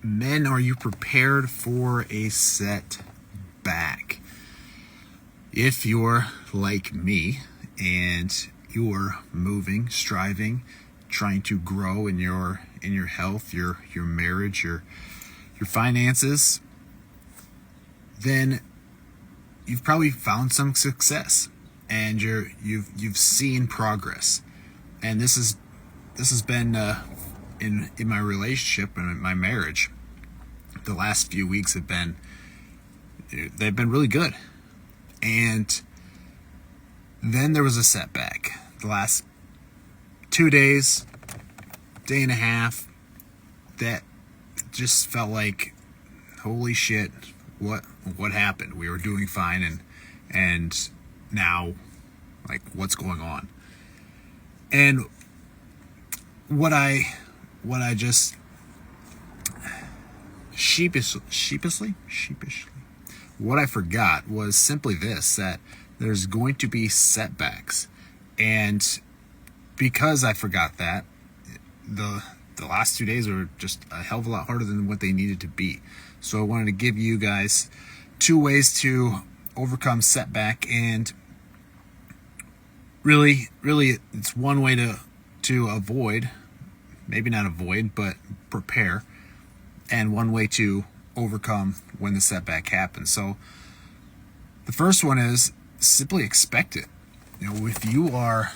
Men, are you prepared for a setback? If you're like me and you're moving, striving, trying to grow in your health, your marriage, your finances, then you've probably found some success and you've seen progress. And this has been in my relationship and in my marriage. The last few weeks they've been really good. And then there was a setback. The last 2 days, day and a half, that just felt like, holy shit, what happened? We were doing fine, and now, like, what's going on? And what I just sheepishly, what I forgot was simply this, that there's going to be setbacks. And because I forgot that, the last 2 days were just a hell of a lot harder than what they needed to be. So I wanted to give you guys 2 ways to overcome setback, and really it's one way to avoid, maybe not avoid, but prepare, and one way to overcome when the setback happens. So the first one is simply expect it. If you are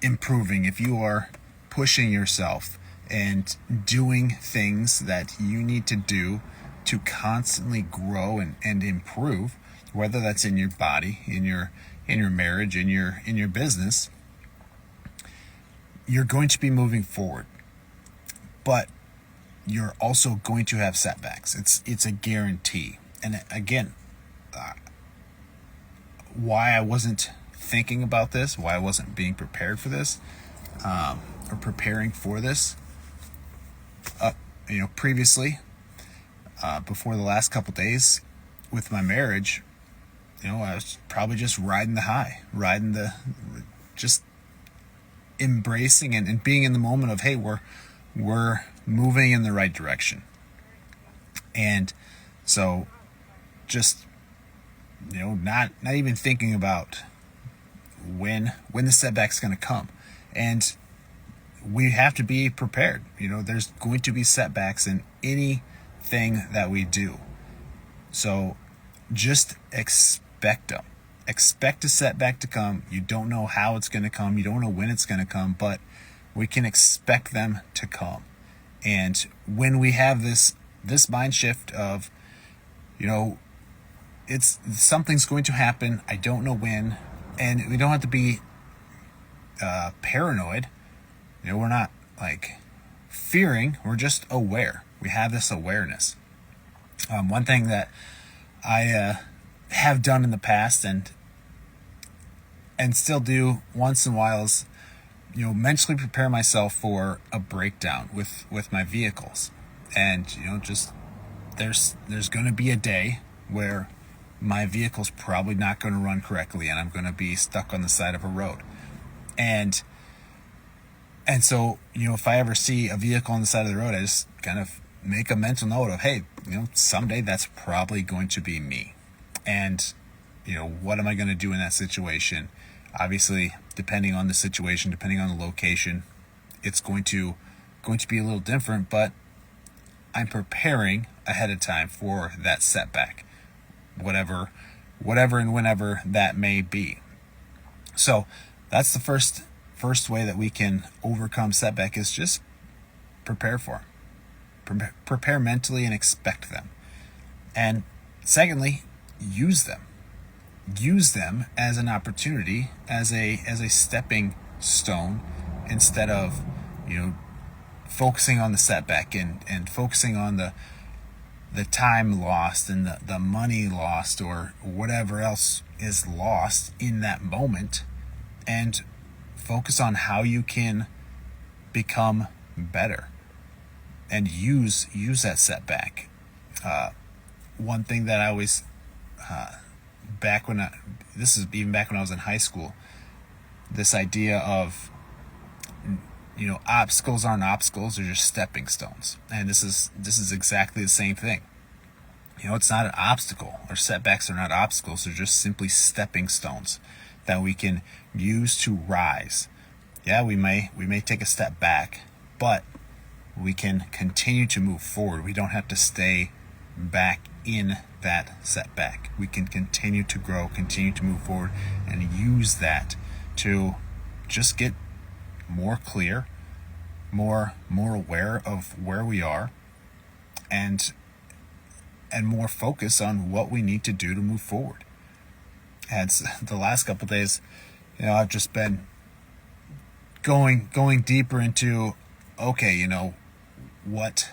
improving, if you are pushing yourself and doing things that you need to do to constantly grow and improve, whether that's in your body, in your marriage, in your business, you're going to be moving forward. But you're also going to have setbacks. It's a guarantee. And again, why I wasn't thinking about this, why I wasn't being prepared for this, or preparing for this, previously, before the last couple days with my marriage, I was probably just riding the high, just embracing and being in the moment of, hey, we're moving in the right direction. And so just, not even thinking about when the setback's going to come. And we have to be prepared. There's going to be setbacks in anything that we do. So just expect them. Expect a setback to come. You don't know how it's going to come. You don't know when it's going to come, but we can expect them to come. And when we have this mind shift of, it's something's going to happen, I don't know when, and we don't have to be paranoid. We're not like fearing, we're just aware. We have this awareness. One thing that I have done in the past and still do once in a while is, mentally prepare myself for a breakdown with my vehicles. And, just there's going to be a day where my vehicle's probably not going to run correctly and I'm going to be stuck on the side of a road. And so, if I ever see a vehicle on the side of the road, I just kind of make a mental note of, hey, someday that's probably going to be me. And, what am I going to do in that situation? Obviously, depending on the situation, depending on the location, it's going to be a little different, but I'm preparing ahead of time for that setback, whatever and whenever that may be. So that's the first way that we can overcome setback, is just prepare for them. Prepare mentally and expect them. And secondly, use them. Use them as an opportunity, as a stepping stone, instead of focusing on the setback and focusing on the time lost and the money lost or whatever else is lost in that moment, and focus on how you can become better and use that setback. One thing that I always this is even back when I was in high school, this idea of obstacles aren't obstacles, they're just stepping stones. And this is exactly the same thing. It's not an obstacle, or setbacks are not obstacles, they're just simply stepping stones that we can use to rise. Yeah, we may take a step back, but we can continue to move forward. We don't have to stay back in that setback. We can continue to grow, continue to move forward, and use that to just get more clear, more aware of where we are, and more focus on what we need to do to move forward. And the last couple of days, I've just been going deeper into, okay, what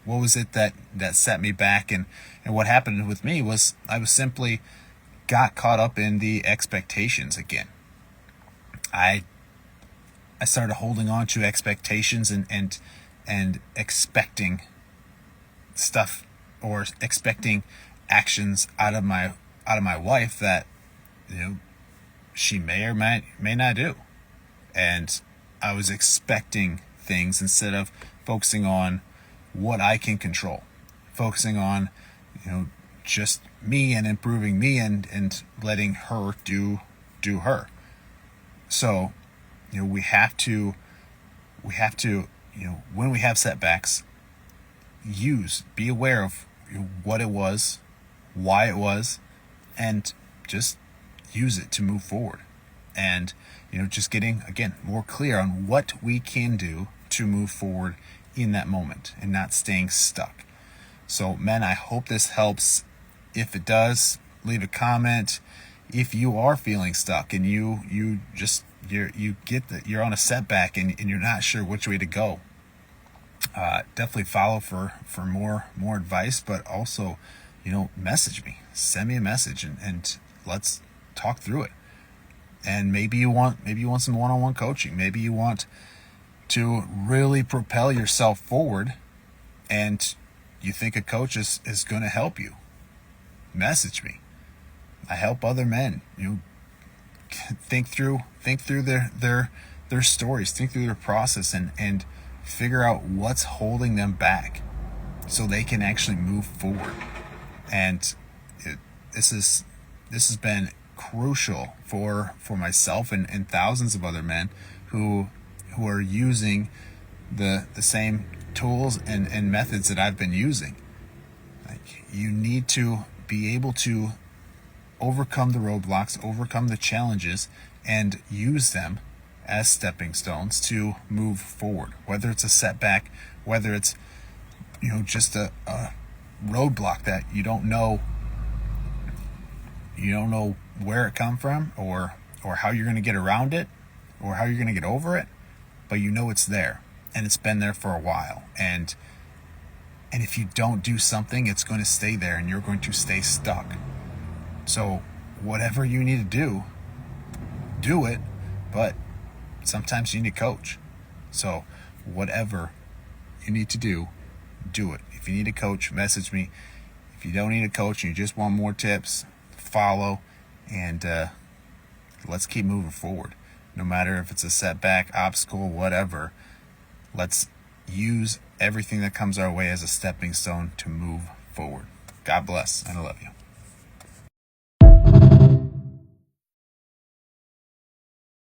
was it that set me back, and what happened with me was I was simply got caught up in the expectations again. I started holding on to expectations and expecting stuff, or expecting actions out of my wife that she may or may not do. And I was expecting things instead of focusing on what I can control, focusing on just me and improving me, and letting her do her. So we have to when we have setbacks, be aware of what it was, why it was, and just use it to move forward. And just getting, again, more clear on what we can do to move forward in that moment, and not staying stuck. So men, I hope this helps. If it does, leave a comment. If you are feeling stuck and you get that you're on a setback and you're not sure which way to go, definitely follow for more advice. But also, message me, send me a message, and let's talk through it. And maybe you want some one-on-one coaching. Maybe you want to really propel yourself forward, and you think a coach is going to help you. Message me. I help other men. Think through their stories, think through their process, and figure out what's holding them back, so they can actually move forward. And this has been crucial for myself and thousands of other men who are using the same tools and methods that I've been using. Like, you need to be able to overcome the roadblocks, overcome the challenges, and use them as stepping stones to move forward. Whether it's a setback, whether it's just a roadblock that you don't know where it come from, or how you're going to get around it, or how you're going to get over it, but it's there, and it's been there for a while. And if you don't do something, it's going to stay there, and you're going to stay stuck. So whatever you need to do it, but sometimes you need a coach. So whatever you need to do it. If you need a coach, message me. If you don't need a coach and you just want more tips, follow, and let's keep moving forward. No matter if it's a setback, obstacle, whatever, let's use everything that comes our way as a stepping stone to move forward. God bless, and I love you.